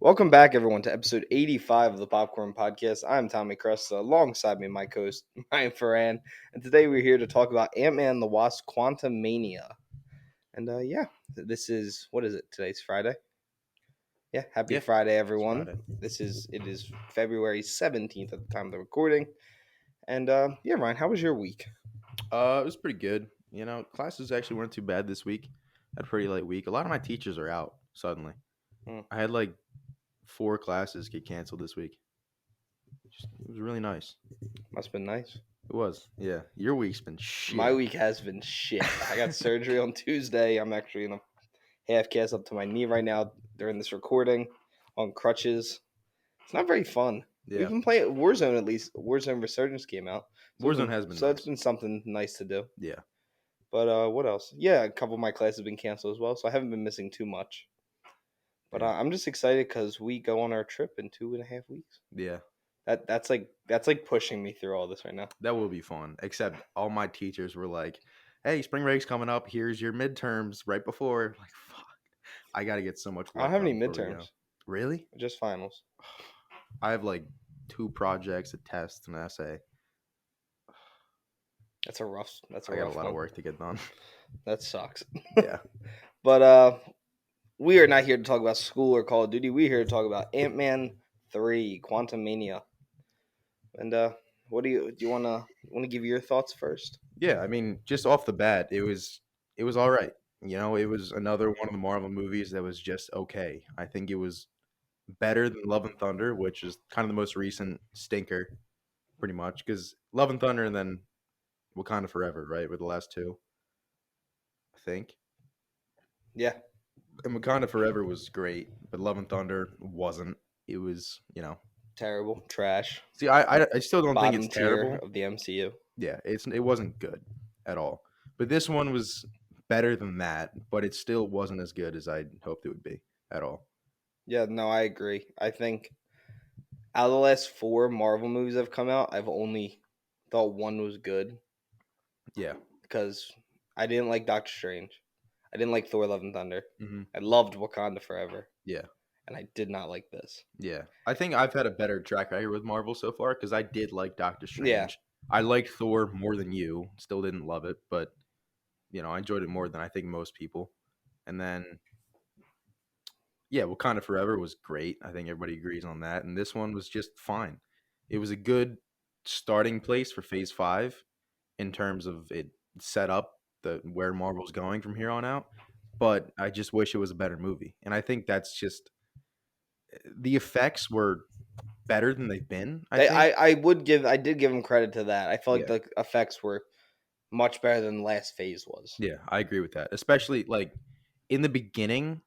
Welcome back, everyone, to episode 85 of the Popcorn Podcast. I'm Tommy Cresta, alongside me, my co-host, Ryan Ferran, and today we're here to talk about Ant-Man and the Wasp: Quantumania. And this is, what is it? Today's Friday? Yeah, happy Friday, everyone. Friday. It is February 17th at the time of the recording. And Ryan, how was your week? It was pretty good. Classes actually weren't too bad this week. Had a pretty light week. A lot of my teachers are out suddenly. I had like 4 classes get canceled this week. It was really nice. Must have been nice. It was. Yeah. Your week's been shit. My week has been shit. I got surgery on Tuesday. I'm actually in a half cast up to my knee right now during this recording on crutches. It's not very fun. Yeah. We've been playing Warzone at least. Warzone Resurgence came out. Warzone has been so nice. It's been something nice to do. Yeah. But what else? Yeah, a couple of my classes have been canceled as well, so I haven't been missing too much. But I'm just excited because we go on our trip in 2.5 weeks. Yeah. That's like pushing me through all this right now. That will be fun. Except all my teachers were like, "Hey, spring break's coming up. Here's your midterms right before." I'm like, fuck. I got to get so much work. I don't have any done before we midterms. go. Really? Just finals. I have like 2 projects, a test, and an essay. That's a rough. I got a lot of work to get done. That sucks. Yeah. But we are not here to talk about school or Call of Duty. We're here to talk about Ant-Man 3, Quantumania. And what do you want to give your thoughts first? Yeah, I mean, just off the bat, it was all right. It was another one of the Marvel movies that was just okay. I think it was better than Love and Thunder, which is kind of the most recent stinker, pretty much, because Love and Thunder and then Wakanda Forever, right, were the last 2, I think. Yeah. And Wakanda Forever was great, but Love and Thunder wasn't. It was, terrible, trash. See, I still don't think it's terrible. Tier of the MCU. Yeah, it wasn't good at all. But this one was better than that, but it still wasn't as good as I hoped it would be at all. Yeah, no, I agree. I think out of the last 4 Marvel movies that have come out, I've only thought one was good. Yeah. Because I didn't like Doctor Strange. I didn't like Thor: Love and Thunder. Mm-hmm. I loved Wakanda Forever. Yeah. And I did not like this. Yeah. I think I've had a better track record with Marvel so far because I did like Doctor Strange. Yeah. I liked Thor more than you. Still didn't love it, but, I enjoyed it more than I think most people. And then, yeah, Wakanda Forever was great. I think everybody agrees on that. And this one was just fine. It was a good starting place for Phase 5 in terms of it set up where Marvel's going from here on out. But I just wish it was a better movie. And I think that's just the effects were better than they've been. I did give them credit to that. I felt like the effects were much better than the last phase was. Yeah, I agree with that. Especially like in the beginning,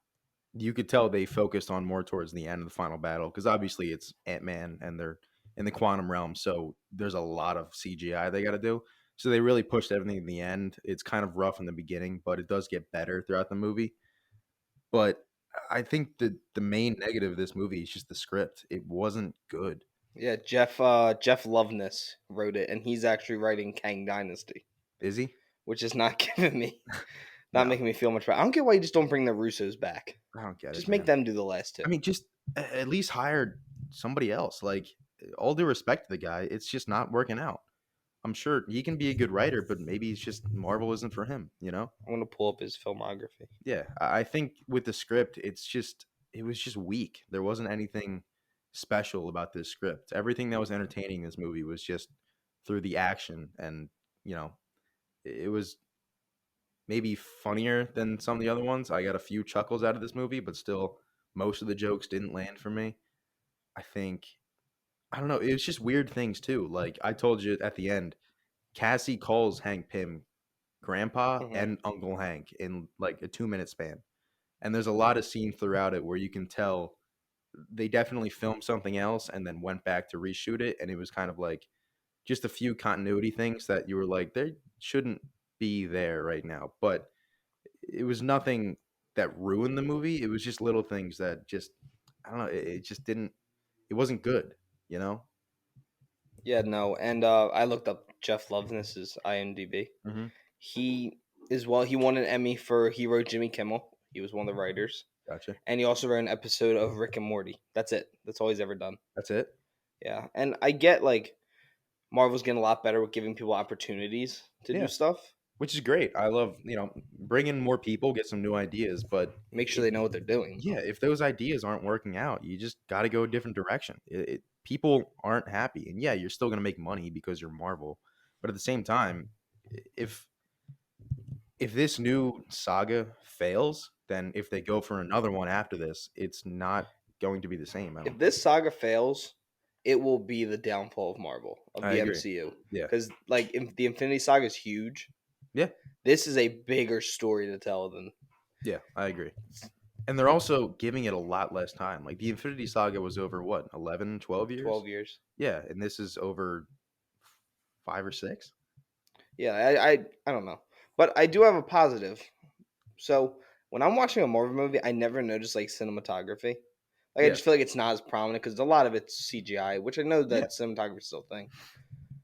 you could tell they focused on more towards the end of the final battle because obviously it's Ant-Man and they're in the quantum realm, so there's a lot of CGI they got to do. So they really pushed everything in the end. It's kind of rough in the beginning, but it does get better throughout the movie. But I think the main negative of this movie is just the script. It wasn't good. Yeah, Jeff Loveness wrote it, and he's actually writing Kang Dynasty. Is he? Which is not giving me, making me feel much better. I don't get why you just don't bring the Russos back. I don't get it. Just make them do the last 2. I mean, just at least hire somebody else. Like, all due respect to the guy, it's just not working out. I'm sure he can be a good writer, but maybe it's just Marvel isn't for him, I'm going to pull up his filmography. Yeah, I think with the script, it was just weak. There wasn't anything special about this script. Everything that was entertaining in this movie was just through the action, and, it was maybe funnier than some of the other ones. I got a few chuckles out of this movie, but still, most of the jokes didn't land for me. I don't know. It was just weird things too. Like I told you at the end, Cassie calls Hank Pym Grandpa and Uncle Hank in like a 2-minute span. And there's a lot of scenes throughout it where you can tell they definitely filmed something else and then went back to reshoot it. And it was kind of like just a few continuity things that you were like, they shouldn't be there right now. But it was nothing that ruined the movie. It was just little things that just, I don't know. It just didn't, it wasn't good. Yeah, no, and I looked up Jeff Loveness's IMDb. Mm-hmm. He won an Emmy for he wrote Jimmy Kimmel. He was one of the writers. Gotcha. and he also wrote an episode of Rick and Morty. That's it. That's all he's ever done. That's it. Yeah, and I get like Marvel's getting a lot better with giving people opportunities to do Yeah, stuff. which is great. I love bringing more people, get some new ideas, but Make sure they know what they're doing. yeah, if those ideas aren't working out, you just got to go a different direction. People aren't happy, and yeah, you're still gonna make money because you're Marvel, but at the same time, if this new saga fails, then if they go for another one after this, it's not going to be the same. I If don't think. this saga fails, it will be the downfall of Marvel, of I the agree. MCU. Yeah. Because like if the Infinity Saga is huge, Yeah. this is a bigger story to tell than Yeah, I agree. And they're also giving it a lot less time. Like the Infinity Saga was over what, 11, 12 years? 12 years. Yeah, and this is over 5 or 6. Yeah, I don't know, but I do have a positive. So when I'm watching a Marvel movie, I never notice like cinematography. Like I Yeah. just feel like it's not as prominent because a lot of it's CGI, which I know Yeah. that cinematography is still a thing.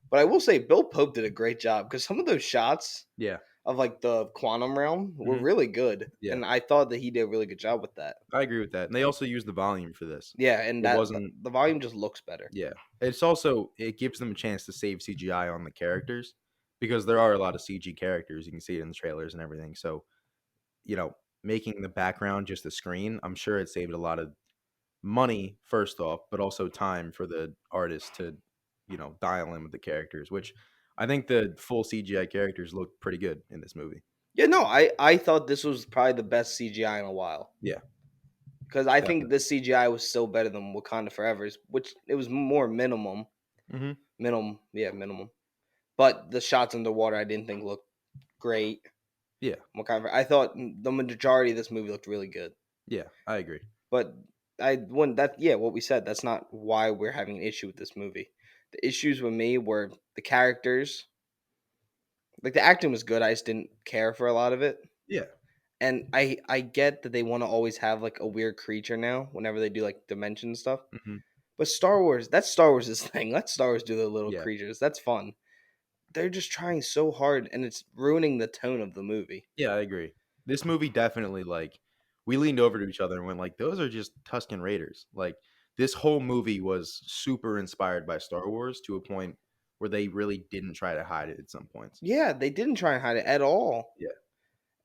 But I will say Bill Pope did a great job because some of those shots Yeah. of like the quantum realm were Mhm. really good, Yeah. and I thought that he did a really good job with that. I agree with that. And they also used the volume for this. Yeah, and It that wasn't the volume just looks better. Yeah. It's also it gives them a chance to save CGI on the characters because there are a lot of CG characters. You can see it in the trailers and everything. So, you know, making the background just a screen, I'm sure it saved a lot of money first off, but also time for the artist to, dial in with the characters, which I think the full CGI characters look pretty good in this movie. Yeah, no, I thought this was probably the best CGI in a while Yeah, because I think definitely. this CGI was still better than Wakanda Forever's, which it was more Hmm. minimum. But the shots underwater, I didn't think looked great. Yeah, I thought the majority of this movie looked really good, yeah, I agree. but I when that yeah, what we said that's not why we're having an issue with this movie. The issues with me were the characters. Like the acting was good, I just didn't care for a lot of it. Yeah. And I get that they want to always have like a weird creature now whenever they do like dimension stuff. Hmm. But Star Wars, that's Star Wars' thing. Let Star Wars do the little Yeah. creatures. That's fun. They're just trying so hard and it's ruining the tone of the movie. Yeah, I agree. This movie definitely we leaned over to each other and went like, those are just Tusken Raiders. Like this whole movie was super inspired by Star Wars to a point where they really didn't try to hide it at some points. Yeah, they didn't try and hide it at all. Yeah.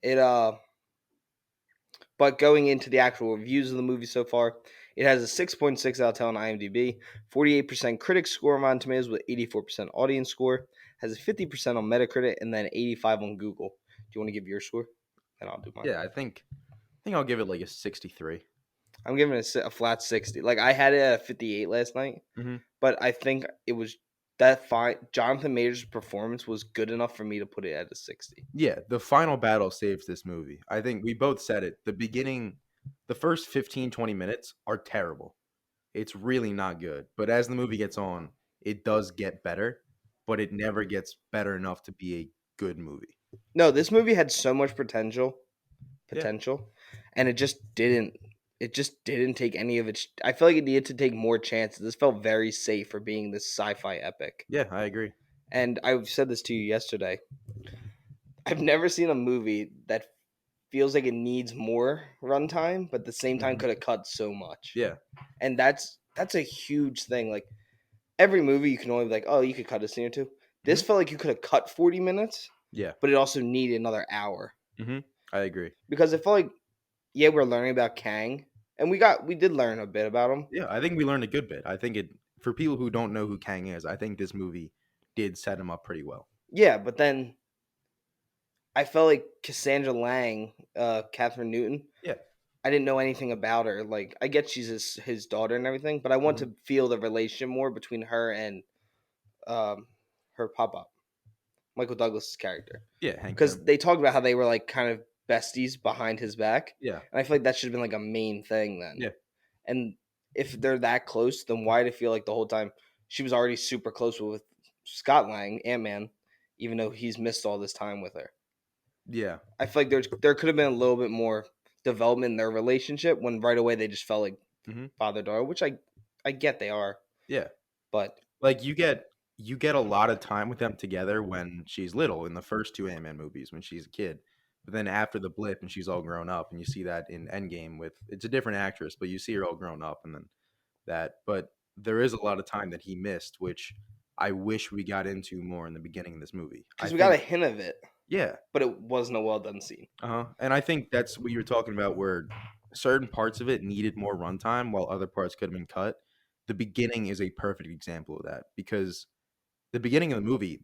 It But going into the actual reviews of the movie so far, it has a 6.6 out of 10 on IMDb, 48% critic score on Rotten Tomatoes with 84% audience score, has a 50% on Metacritic, and then 85 on Google. Do you want to give your score? Then I'll do mine. Yeah, I think I'll give it like a 63. I'm giving it a flat 60. Like I had it at a 58 last night, Hmm. but I think it was that fine. Jonathan Majors' performance was good enough for me to put it at a 60. Yeah, the final battle saves this movie. I think we both said it. The first 15, 20 minutes are terrible. It's really not good. But as the movie gets on, it does get better, but it never gets better enough to be a good movie. No, this movie had so much Yeah. potential, and it just didn't. It just didn't take any of its. I feel like it needed to take more chances. This felt very safe for being this sci-fi epic. Yeah, I agree. And I said this to you yesterday. I've never seen a movie that feels like it needs more runtime, but at the same time Hmm. could have cut so much. Yeah. And that's a huge thing. Like every movie, you can only be like, oh, you could cut a scene or two. This Hmm. felt like you could have cut 40 minutes, Yeah. but it also needed another hour Hmm. I agree. because it felt like yeah, we're learning about Kang, and we did learn a bit about him. Yeah, I think we learned a good bit. I think for people who don't know who Kang is, I think this movie did set him up pretty well. Yeah, but then I felt like Cassandra Lang, Catherine Newton. Yeah. I didn't know anything about her. Like, I get she's his daughter and everything, but I want Hmm. to feel the relationship more between her and um, her papa, Michael Douglas's character, Yeah, Hank because Pym. they talked about how they were like kind of besties behind his back, Yeah. and I feel like that should have been like a main thing then. Yeah. And if they're that close, then why did it feel like the whole time she was already super close with Scott Lang, Ant Man, even though he's missed all this time with her? Yeah. I feel like there could have been a little bit more development in their relationship when right away they just felt like Hmm. father daughter, which I get they are, Yeah. but Like you get a lot of time with them together when she's little in the first two Ant-Man movies when she's a kid. But then after the blip and she's all grown up, and you see that in Endgame with it's a different actress, but you see her all grown up, and then that. But there is a lot of time that he missed, which I wish we got into more in the beginning of this movie. I Because we got a think, hint of it, yeah, but it wasn't a well done scene. and I think that's what you were talking about, where certain parts of it needed more runtime, while other parts could have been cut. The beginning is a perfect example of that because the beginning of the movie,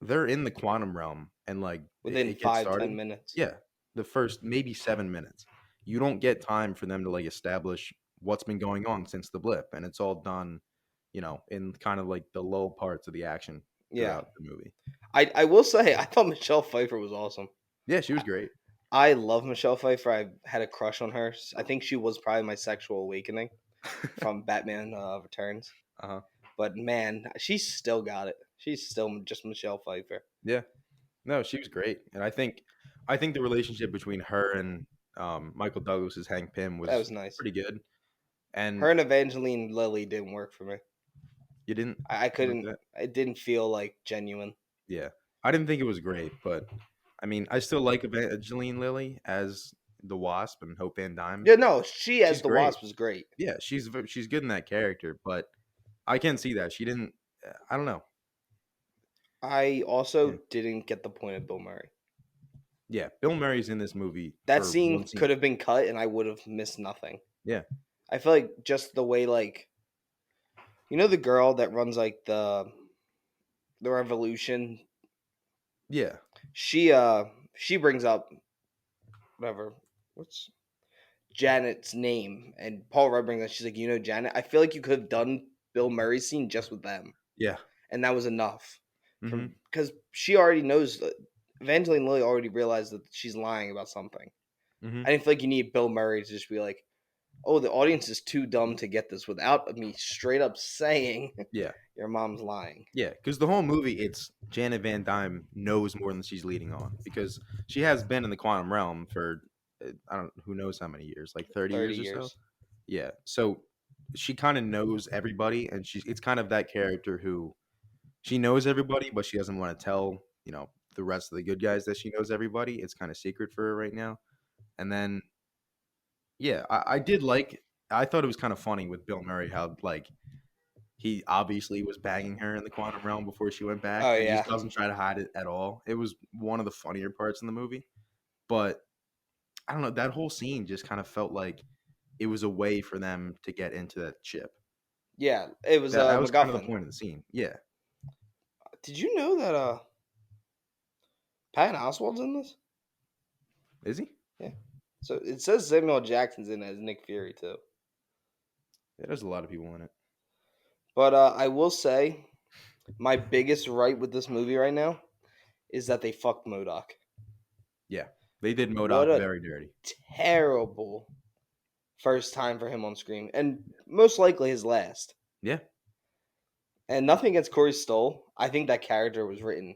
they're in the quantum realm and like Within it gets 5-10 started. minutes. Yeah, the first maybe 7 minutes. You don't get time for them to like establish what's been going on since the blip, and it's all done, in kind of like the low parts of the action Yeah. throughout the movie. I will say, I thought Michelle Pfeiffer was awesome. Yeah, she was great. I love Michelle Pfeiffer. I had a crush on her. I think she was probably my sexual awakening from Batman Returns. Uh-huh. But man, she's still got it. She's still just Michelle Pfeiffer. Yeah. No, she was great, and I think the relationship between her and Michael Douglas's Hank Pym That was was nice. pretty good. And Her and Evangeline Lilly didn't work for me. you didn't I like couldn't. that? It didn't feel like genuine. Yeah. I didn't think it was great, but I mean, I still like Evangeline Lilly as the Wasp and Hope Van Dyne. Yeah, no, she as She's the great. Wasp was great. Yeah, she's good in that character, but I can see that she didn't. I don't know. I also Yeah, didn't get the point of Bill Murray. yeah. Bill Murray's in this movie That for one scene scene. could have been cut, and I would have missed nothing. Yeah, I feel like just the way, like, the girl that runs like the revolution. yeah, She brings up whatever. What's Janet's name? And Paul Rudd brings up. She's like, Janet. I feel like you could have done Bill Murray's scene just with them, yeah. and that was enough. Hmm. Because she already knows. Evangeline Lilly already realized that she's lying about something. Hmm. I didn't feel like you need Bill Murray to just be like, "Oh, the audience is too dumb to get this," without me straight up saying, Yeah, "Your mom's lying." yeah. Because the whole movie, it's Janet Van Dyne knows more than she's leading on because she has been in the quantum realm for I don't who knows how many years, like 30 years 30 or so. years. Yeah. So she kind of knows everybody, and it's kind of that character who she knows everybody, but she doesn't want to tell, the rest of the good guys that she knows everybody. It's kind of secret for her right now. And then, yeah, I did like, I thought it was kind of funny with Bill Murray how, like, he obviously was banging her in the quantum realm before she went back Oh and yeah, just doesn't try to hide it at all. It was one of the funnier parts in the movie. But I don't know, that whole scene just kind of felt like it was a way for them to get into that ship. yeah. It was That was kind of the MacGuffin. point of the scene. Yeah. Did you know that Patton Oswalt's in this? Is he? Yeah. So it says Samuel Jackson's in it as Nick Fury too. Yeah, there's a lot of people in it. But I will say, my biggest right with this movie right now is that they fucked Modoc. Yeah. They did What Modoc a very dirty. terrible first time for him on screen, and most likely his last. Yeah. And nothing against Corey Stoll. I think that character was written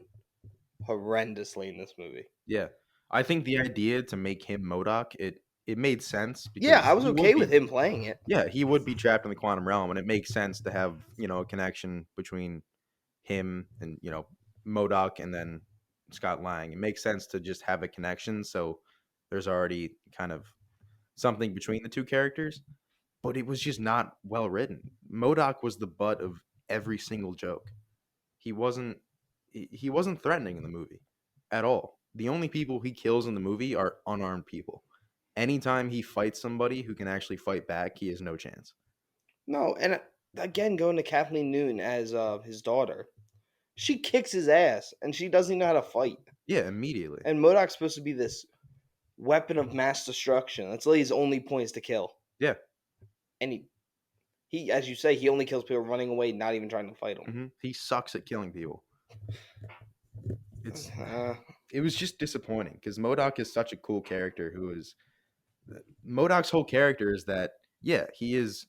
horrendously in this movie. Yeah. I think the idea to make him Modoc, it made sense Yeah, I because was he would okay with be him playing it. yeah, he would be trapped in the quantum realm, and it makes sense to have, a connection between him and, Modoc and then Scott Lang. It makes sense to just have a connection, so there's already kind of something between the two characters, but it was just not well written. Modoc was the butt of every single joke. He wasn't he wasn't threatening in the movie at all. The only people he kills in the movie are unarmed people. Anytime he fights somebody who can actually fight back, he has no chance. No, and again, going to Kathleen Newton as his daughter, she kicks his ass, and she doesn't even know how to fight. Yeah, immediately. And Modoc's supposed to be this weapon of mass destruction. That's like his only point is to kill. Yeah. And he, as you say, he only kills people running away, not even trying to fight them. He sucks at killing people. It's Uh, it was just disappointing because Modoc is such a cool character who is Modoc's whole character is that yeah, he is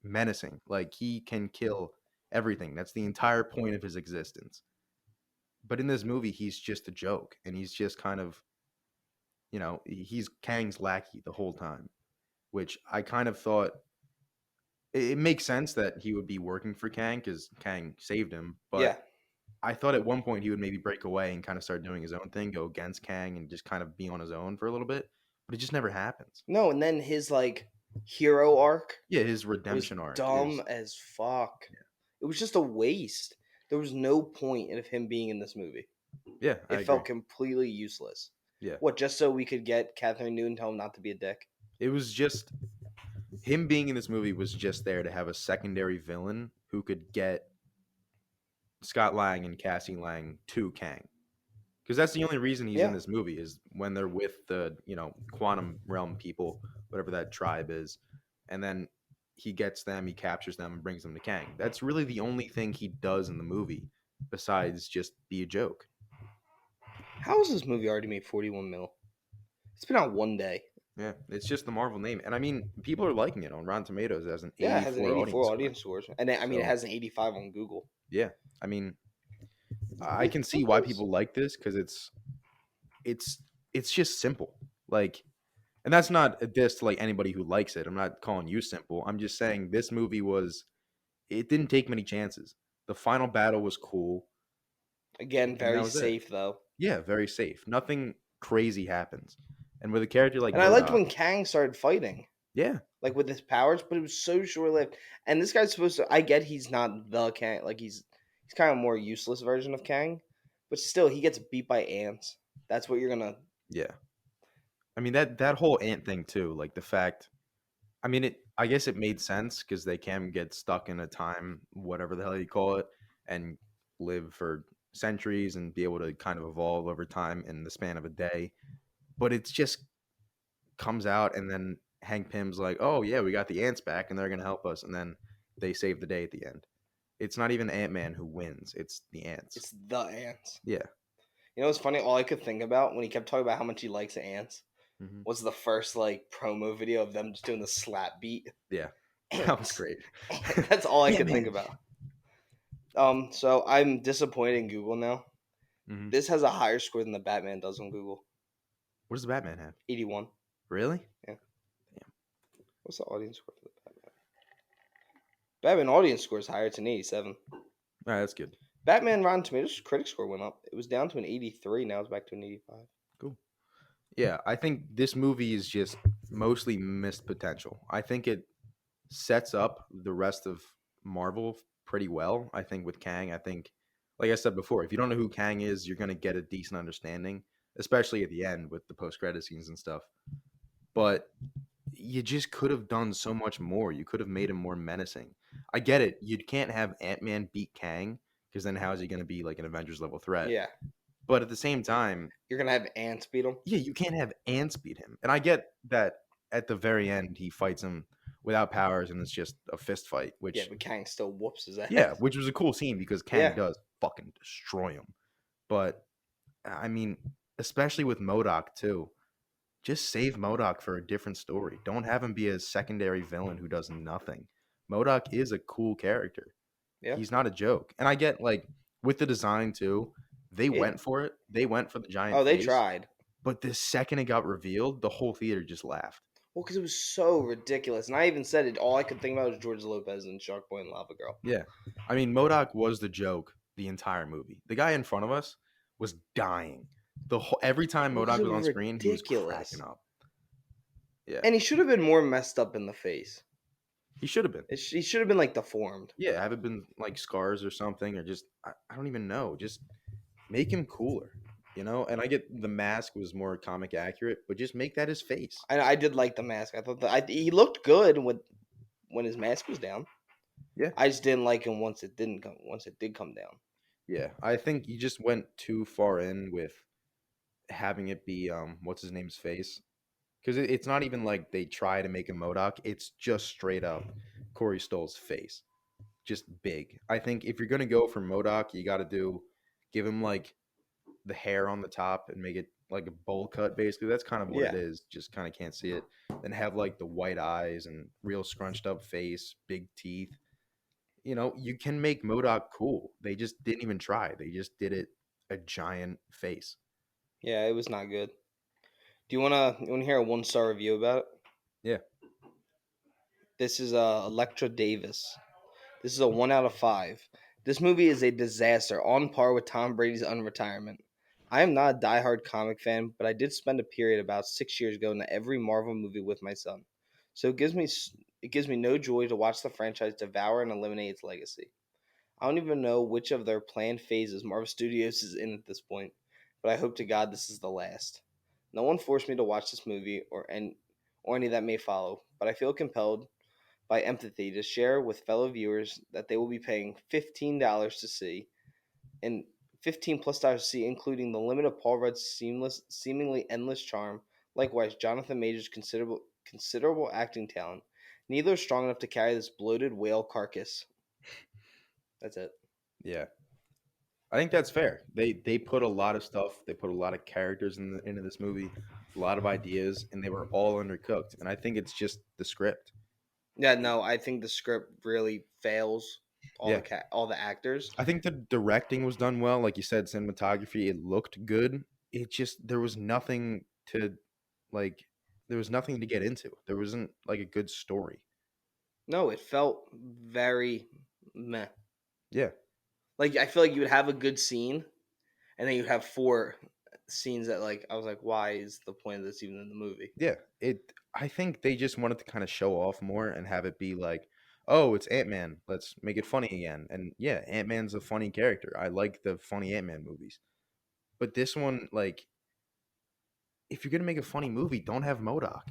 menacing. Like he can kill everything. That's the entire point of his existence. But in this movie, he's just a joke, and he's just kind of, he's Kang's lackey the whole time, which I kind of thought it makes sense that he would be working for Kang because Kang saved him. yeah. But I thought at one point he would maybe break away and kind of start doing his own thing, go against Kang, and just kind of be on his own for a little bit. But it just never happens. No, and then his like hero arc Yeah, his was redemption arc dumb is. as fuck. It was just a waste. There was no point of him being in this movie. Yeah, I It agree. felt completely useless. Yeah, What, just so we could get Catherine Newton tell him not to be a dick? it was just him being in this movie was just there to have a secondary villain who could get Scott Lang and Cassie Lang to Kang. Because that's the only reason he's in Yeah. this movie is when they're with the quantum realm people, whatever that tribe is, and then he gets them, he captures them, and brings them to Kang. That's really the only thing he does in the movie, besides just be a joke. How has this movie already made 41 mil? It's been out one day. Yeah, it's just the Marvel name, and I mean, people are liking it on Rotten Tomatoes as an Yeah, it has an 84 84 audience score. audience scores. And I mean, it So has an 85 on Google. yeah, I mean, I can see why people like this because it's just simple. Like, and that's not a diss to like anybody who likes it. I'm not calling you simple. I'm just saying this movie it didn't take many chances. The final battle was cool, Again, and that very was it. safe, though. Yeah, very safe. Nothing crazy happens. And with a character like And I liked MODOK, when Kang started fighting, yeah, like with his powers, but it was so short lived. And this guy's supposed to. I get he's not the Kang. Like, he's kind of a more useless version of Kang. But still, he gets beat by ants. That's what you're going to. yeah. I mean that whole ant thing too, like the fact I mean I guess it made sense because they can get stuck in a time, whatever the hell you call it, and live for centuries and be able to kind of evolve over time in the span of a day. But it's just comes out and then Hank Pym's like, "Oh yeah, we got the ants back and they're gonna help us," and then they save the day at the end. It's not even Ant-Man who wins; it's the ants. It's the ants. Yeah. You know what's funny? All I could think about when he kept talking about how much he likes ants Hmm. was the first, like, promo video of them just doing the slap beat. Yeah, that was Ants. great. That's all I Yeah, could think man. about. So I'm disappointed in Google now. Hmm. This has a higher score than the Batman does on Google. What does the Batman have? 81. Really? Yeah. Damn. What's the audience score for the Batman? Batman audience score is higher. It's an 87. All right, that's good. Batman Rotten Tomatoes critic score went up. It was down to an 83. Now it's back to an 85. Cool. Yeah, I think this movie is just mostly missed potential. I think it sets up the rest of Marvel pretty well. I think with Kang, I think, like I said before, if you don't know who Kang is, you're going to get a decent understanding, especially at the end with the post-credit scenes and stuff. But you just could have done so much more. You could have made him more menacing. I get it. You can't have Ant-Man beat Kang because then how is he going to be like an Avengers level threat? Yeah. But at the same time, You're going to have ants beat him? yeah, you can't have ants beat him. And I get that at the very end he fights him without powers and it's just a fist fight, Yeah, which but Kang still whoops his ass. yeah, which was a cool scene because Kang Yeah. does fucking destroy him. But I mean, especially with MODOK too. Just save MODOK for a different story. Don't have him be a secondary villain who does nothing. MODOK is a cool character. Yeah. He's not a joke. And I get like with the design too, they Yeah. went for it. They went for the giant Oh, they face. tried. But the second it got revealed, the whole theater just laughed. Well, because it was so ridiculous. And I even said it. All I could think about was George Lopez and Shark Boy and Lava Girl. Yeah. I mean, MODOK was the joke the entire movie. The guy in front of us was dying. Every time Well, 'cause MODOK it was on was screen, he was ridiculous. cracking up. Yeah. And he should have been more messed up in the face. He should have been. He should have been, like, deformed. Yeah, have it been like scars or something, or just I don't even know. Just make him cooler, And I get the mask was more comic accurate, but just make that his face. I did like the mask. I thought he looked good when his mask was down. Yeah. I just didn't like him once it did come down. Yeah, I think you just went too far in with having it be what's his name's face, because it's not even like they try to make a MODOK. It's just straight up Corey Stoll's face, just big. I think if you're gonna go for MODOK, you got to give him like the hair on the top and make it like a bowl cut. Basically, that's kind of what it is. Just kind of can't see it. Then have like the white eyes and real scrunched up face, big teeth. You can make MODOK cool. They just didn't even try. They just did it a giant face. Yeah, it was not good. Do you wanna hear a 1-star review about it? Yeah. This is Electra Davis. This is a 1 out of 5. This movie is a disaster, on par with Tom Brady's unretirement. I am not a diehard comic fan, but I did spend a period about 6 years going to every Marvel movie with my son. So it gives me no joy to watch the franchise devour and eliminate its legacy. I don't even know which of their planned phases Marvel Studios is in at this point, but I hope to God this is the last. No one forced me to watch this movie or any that may follow, but I feel compelled by empathy to share with fellow viewers that they will be paying $15 to see and 15 plus dollars to see, including the limit of Paul Rudd's seemingly endless charm. Likewise, Jonathan Major's considerable acting talent. Neither is strong enough to carry this bloated whale carcass. That's it. Yeah. I think that's fair. They put a lot of stuff, they put a lot of characters into this movie, a lot of ideas, and they were all undercooked. And I think it's just the script. Yeah, no, I think the script really fails Yeah. all the actors. I think the directing was done well. Like you said, cinematography, it looked good. It just there was nothing to like there was nothing to get into. There wasn't like a good story. No, it felt very meh. Yeah. Like I feel like you would have a good scene, and then you have four scenes that like I was like, why is the point of this even in the movie? Yeah. It I think they just wanted to kind of show off more and have it be like, "Oh, it's Ant-Man. Let's make it funny again." And yeah, Ant-Man's a funny character. I like the funny Ant-Man movies. But this one like if you're going to make a funny movie, don't have MODOK.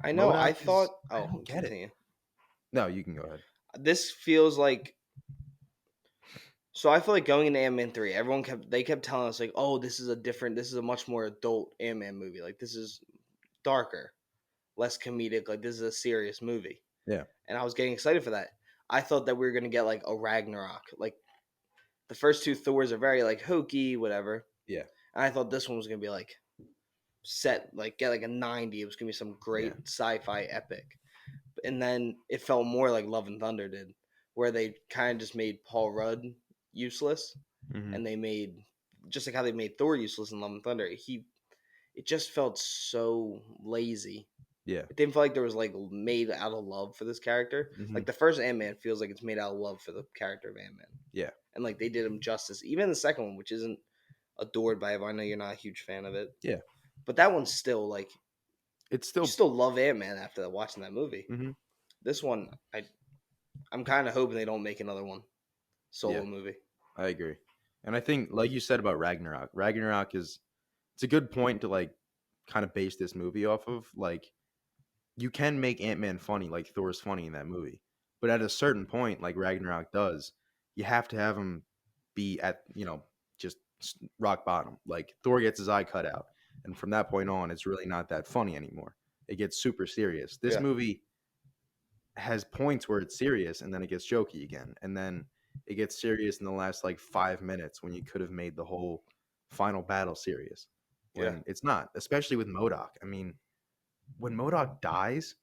I know. I MODOK thought. is I Oh, don't get it. continue. No, you can go ahead. This feels like. So I feel like going into Ant Man 3, they kept telling us like, oh, this is a much more adult Ant Man movie. Like this is darker, less comedic. Like this is a serious movie. Yeah. And I was getting excited for that. I thought that we were gonna get like a Ragnarok. Like the first two Thors are very like hokey, whatever. Yeah. And I thought this one was gonna be like set like get like a 90. It was gonna be some great Yeah. sci-fi epic. And then it felt more like Love and Thunder did, where they kind of just made Paul Rudd useless, Mhm. and they made just like how they made Thor useless in Love and Thunder. It just felt so lazy. Yeah. It didn't feel like there was like made out of love for this character. Like Mhm. the first Ant Man feels like it's made out of love for the character of Ant Man, Yeah. and like they did him justice. Even the second one, which isn't adored by everyone. I know you're not a huge fan of it, Yeah. but that one's still like It's you still still love Ant Man after watching that movie. Mhm. This one, I'm kind of hoping they don't make another one Yeah, solo movie. I agree. And I think like you said about Ragnarok, Ragnarok is it's a good point to like kind of base this movie off of. Like you can make Ant-Man funny like Thor's funny in that movie. But at a certain point like Ragnarok does, you have to have him be at, just rock bottom. Like Thor gets his eye cut out, and from that point on it's really not that funny anymore. It gets super serious. This Yeah, movie has points where it's serious and then it gets jokey again. And then it gets serious in the last like 5 minutes when you could have made the whole final battle serious. yeah. When it's not, especially with MODOK. I mean, when MODOK dies,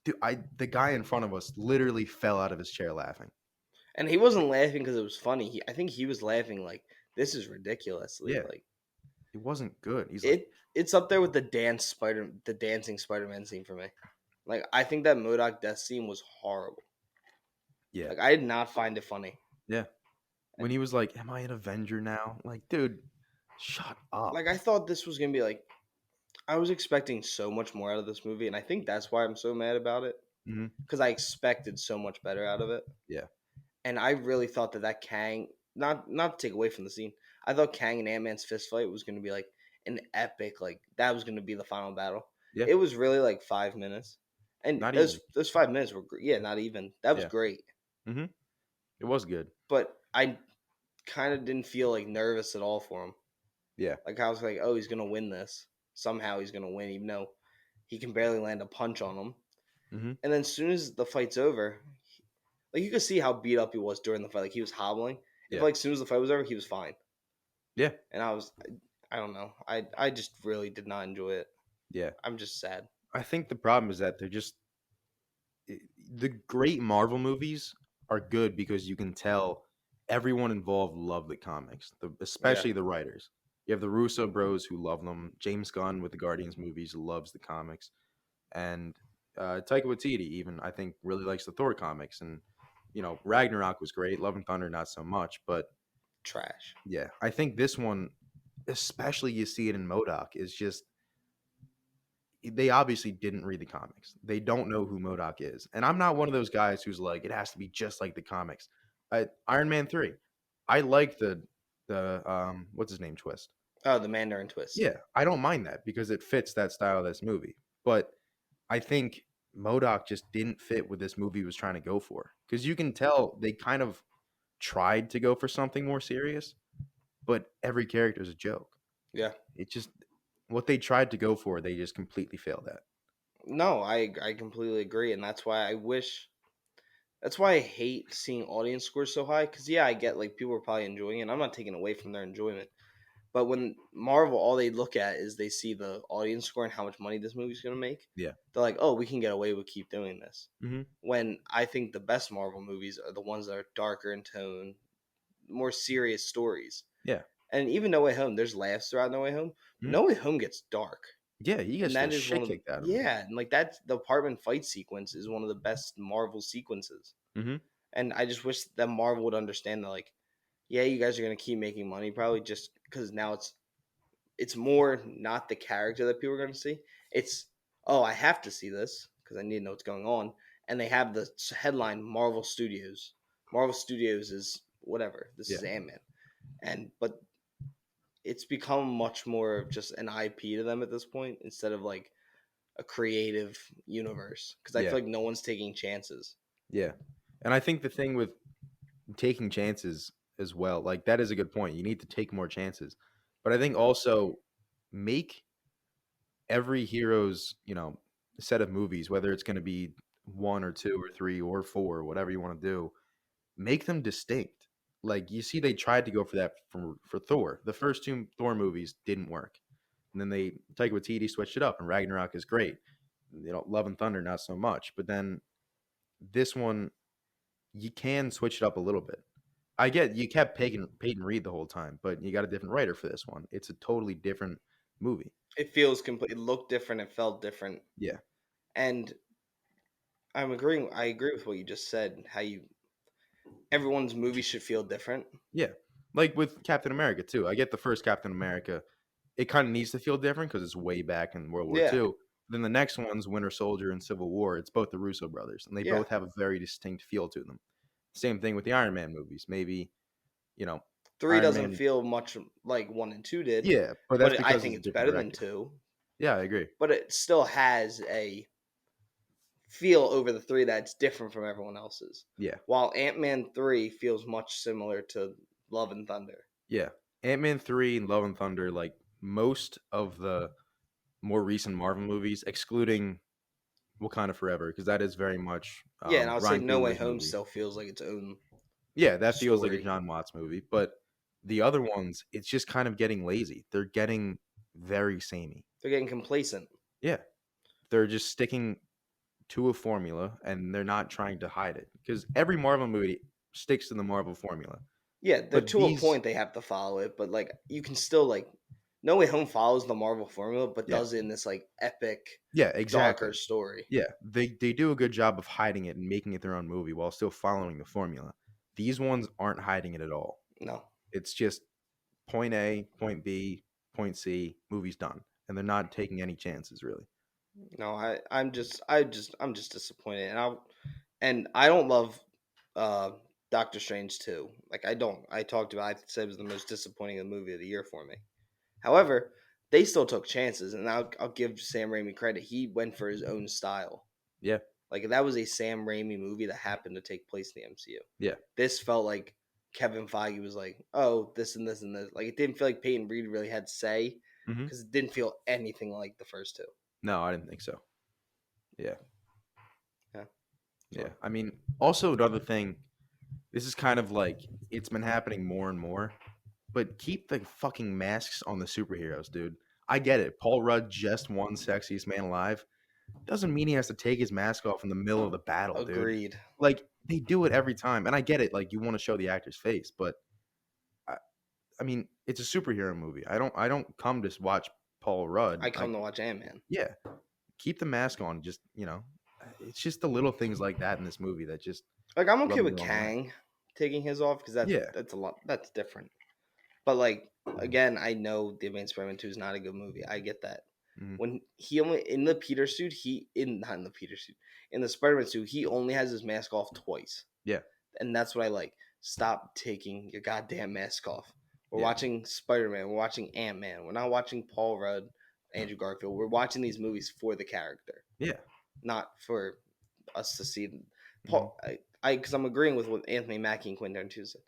the guy in front of us literally fell out of his chair laughing. And he wasn't laughing because it was funny. I think he was laughing like this is ridiculously Yeah, like it wasn't good. He's like, it's up there with the dancing Spider-Man scene for me. Like I think that MODOK death scene was horrible. yeah, Like I did not find it funny. yeah. When And he was like, "Am I an Avenger now?" Like, dude, shut up. like I thought this was gonna be like I was expecting so much more out of this movie, and I think that's why I'm so mad about it Hmm. because I expected so much better out of it. Yeah, And I really thought that Kang, not to take away from the scene, I thought Kang and Ant Man's fist fight was going to be like an epic, like that was going to be the final battle. yeah, It was really like 5 minutes, and not even. those 5 minutes were yeah, not even that was Yeah, great. hmm, it was good. But I kind of didn't feel like nervous at all for him. Yeah, Like I was like, oh, he's going to win this. Somehow he's going to win, even though he can barely land a punch on him. hmm, And then as soon as the fight's over, like you could see how beat up he was during the fight. Like he was hobbling. If yeah, like as soon as the fight was over, he was fine. yeah, And I don't know. I just really did not enjoy it. yeah. I'm just sad. I think the problem is that they're just the great Marvel movies are good because you can tell everyone involved love the comics, Yeah, especially the writers. You have the Russo bros who love them. James Gunn with the Guardians movies loves the comics, and Taika Waititi even I think really likes the Thor comics, and Ragnarok was great. Love and Thunder, not so much. But Trash. yeah, I think this one, especially you see it in MODOK, is just they obviously didn't read the comics. They don't know who MODOK is. And I'm not one of those guys who's like, it has to be just like the comics. Iron Man 3. I like the what's his name twist. Oh, the Mandarin twist. Yeah, I don't mind that because it fits that style of this movie. But I think MODOK just didn't fit what this movie was trying to go for. Because you can tell they kind of tried to go for something more serious, but every character is a joke. Yeah. It just what they tried to go for, they just completely failed at. No, I completely agree, and that's why I wish. That's why I hate seeing audience scores so high. Because yeah, I get like people are probably enjoying it. And I'm not taking away from their enjoyment. But when Marvel, all they look at is they see the audience score and how much money this movie's going to make. Yeah. They're like, oh, we can get away with keep doing this. Mm-hmm. When I think the best Marvel movies are the ones that are darker in tone, more serious stories. Yeah. And even No Way Home, there's laughs throughout No Way Home. Mhm. No Way Home gets dark. Yeah, he gets And that the is one shit of the, kicked out of him. yeah, and like that's the apartment fight sequence is one of the best Marvel sequences. Mm-hmm. And I just wish that Marvel would understand that, like, yeah, you guys are gonna keep making money probably just because now it's more not the character that people are gonna see. It's oh, I have to see this because I need to know what's going on. And they have the headline Marvel Studios. Marvel Studios is whatever. This is Yeah. Ant-Man, and but it's become much more of just an IP to them at this point instead of like a creative universe because I Yeah. feel like no one's taking chances. Yeah. And I think the thing with taking chances as well, like that is a good point. You need to take more chances. But I think also make every hero's, set of movies, whether it's going to be one or two or three or four, whatever you want to do, make them distinct. Like you see, they tried to go for that for Thor. The first two Thor movies didn't work, and then Taika Waititi switched it up, and Ragnarok is great. Love and Thunder not so much, but then this one you can switch it up a little bit. I get you kept Peyton Reed the whole time, but you got a different writer for this one. It's a totally different movie. It feels complete. It looked different. It felt different. Yeah, And I'm agreeing. I agree with what you just said. How you everyone's movie should feel different. yeah. Like with Captain America too. I get the first Captain America. It kind of needs to feel different because it's way back in World War Yeah, II. Then the next one's Winter Soldier and Civil War. It's both the Russo brothers, and they yeah. both have a very distinct feel to them. Same thing with the Iron Man movies. Maybe, you know, 3 Iron doesn't Man. feel much like 1 and 2 did, Yeah, but that's but I because think it's a it's different better than director. 2. Yeah, I agree. But it still has a feel over the 3 that's different from everyone else's. Yeah, While Ant-Man 3 feels much similar to Love and Thunder. yeah. Ant-Man 3 and Love and Thunder, like most of the more recent Marvel movies, excluding Wakanda Forever, because that is very much Yeah, and I would say Ryan No Way Coogler's Home movie. still feels like its own Yeah, that feels like a story. John Watts movie. But the other ones, it's just kind of getting lazy. They're getting very samey. They're getting complacent. Yeah, they're just sticking to a formula and they're not trying to hide it because every Marvel movie sticks to the Marvel formula. Yeah, they're But to a these, point they have to follow it, but like you can still like No Way Home follows the Marvel formula, but yeah, does it in this like epic, yeah, exactly. darker story. Yeah, they do a good job of hiding it and making it their own movie while still following the formula. These ones aren't hiding it at all. No, It's just point A, point B, point C, movie's done, and they're not taking any chances really. no, I'm just disappointed, and I don't love uh Doctor Strange too. Like I don't. I talked about. I said it was the most disappointing movie of the year for me. However, they still took chances, and I'll give Sam Raimi credit. He went for his own style. Yeah, Like that was a Sam Raimi movie that happened to take place in the MCU. yeah. This felt like Kevin Feige was like, "Oh, this and this and this." Like it didn't feel like Peyton Reed really had say Hmm. because it didn't feel anything like the first two. No, I didn't think so. Yeah, Yeah, yeah. I mean, also another thing. This is kind of like it's been happening more and more. But keep the fucking masks on the superheroes, dude. I get it. Paul Rudd just won Sexiest Man Alive. Doesn't mean he has to take his mask off in the middle of the battle, dude. agreed. Like they do it every time, and I get it. Like you want to show the actor's face, but I, I mean, it's a superhero movie. I don't come to watch Paul Rudd. I come to watch Ant Man. Yeah, keep the mask on. Just it's just the little things like that in this movie that just Like I'm rub okay me with the wrong way. Kang taking his off because Yeah. that's a lot. That's different. But like again, I know the Advanced Spider-Man 2 is not a good movie. I get that. Mhm. When he only in the Peter suit, not in the Peter suit, in the Spider-Man suit, he only has his mask off twice. Yeah. And that's what I like. Stop taking your goddamn mask off. We're Yeah. watching Spider-Man, we're watching Ant-Man. We're not watching Paul Rudd, Andrew Garfield. We're watching these movies for the character, Yeah. not for us to see Mhm. Paul. Because I'm agreeing with what Anthony Mackie and Quentin Tarantino said.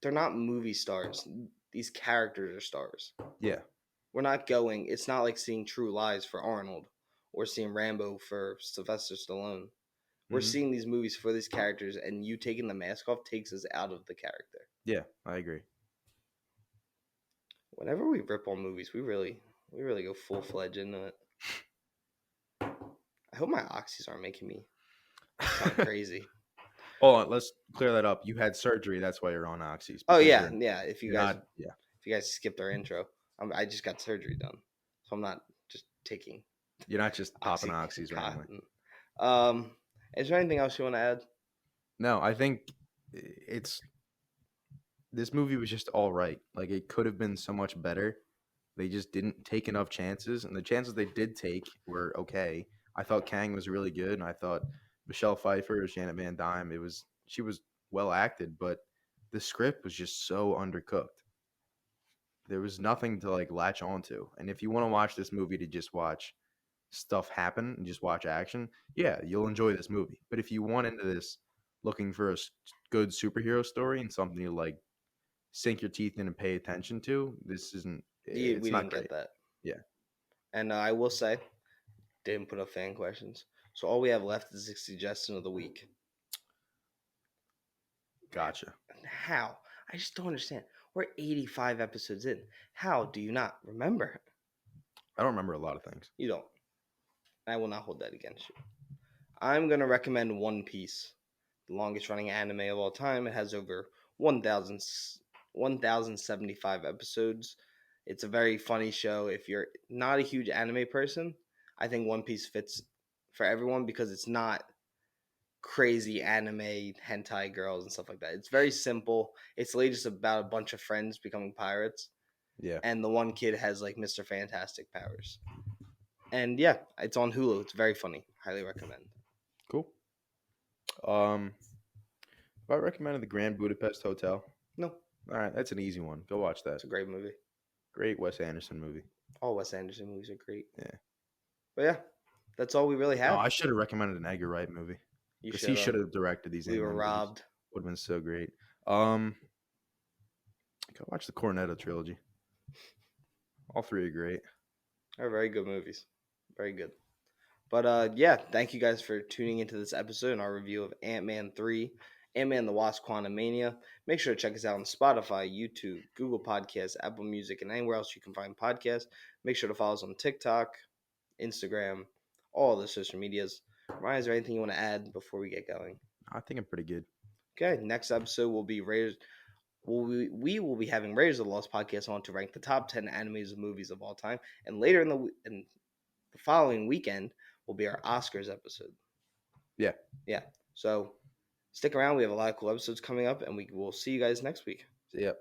They're not movie stars. These characters are stars. Yeah. We're not going. It's not like seeing True Lies for Arnold or seeing Rambo for Sylvester Stallone. We're Mhm. seeing these movies for these characters, and you taking the mask off takes us out of the character. Yeah, I agree. Whenever we rip on movies, we really go full fledged into it. I hope my oxys aren't making me sound crazy. Hold on, let's clear that up. You had surgery, that's why you're on oxys. Oh Because yeah, you're yeah. If you you're guys not. Yeah. skipped our intro, I just got surgery done, so I'm not just taking You're not just popping oxys randomly. oxycontin. Is there anything else you want to add? No, I think it's this movie was just all right. Like it could have been so much better. They just didn't take enough chances, and the chances they did take were okay. I thought Kang was really good, and I thought Michelle Pfeiffer, Janet Van Dyne, she was well acted, but the script was just so undercooked. There was nothing to like latch onto. And if you want to watch this movie to just watch stuff happen and just watch action, yeah, you'll enjoy this movie. But if you want into this looking for a good superhero story and something you like sink your teeth in and pay attention to, this isn't. We It's not didn't get great. that. Yeah. And I will say, didn't put up fan questions. So all we have left is the suggestion of the week. Gotcha. How? I just don't understand. We're 85 episodes in. How do you not remember? I don't remember a lot of things. You don't. I will not hold that against you. I'm going to recommend One Piece, the longest running anime of all time. It has over 1,075 episodes. It's a very funny show. If you're not a huge anime person, I think One Piece fits for everyone because it's not crazy anime hentai girls and stuff like that. It's very simple. It's literally just about a bunch of friends becoming pirates, Yeah. and the one kid has like Mr. Fantastic powers. And yeah, it's on Hulu. It's very funny. Highly recommend. Cool. If I recommended the Grand Budapest Hotel, No, all right, that's an easy one. Go watch that. it's a great movie. Great Wes Anderson movie. All Wes Anderson movies are great. Yeah. But yeah, that's all we really Oh, have. I should have recommended an Edgar Wright movie You because he should should have directed these. We were Ant-Man movies. robbed. Would have been so great. Go watch the Cornetto trilogy. All three are great. They're very good movies. Very good. But yeah, thank you guys for tuning into this episode and our review of Ant-Man 3, Ant-Man the Wasp Quantumania. Make sure to check us out on Spotify, YouTube, Google Podcasts, Apple Music, and anywhere else you can find podcasts. Make sure to follow us on TikTok, Instagram, all the social medias. Ryan, is there anything you want to add before we get going? I think I'm pretty good. Okay, next episode will be Raiders. We will be having Raiders of the Lost podcast on to rank the top 10 animated movies of all time, and later in the following weekend will be our Oscars episode. Yeah. So stick around. We have a lot of cool episodes coming up, and we will see you guys next week. See ya.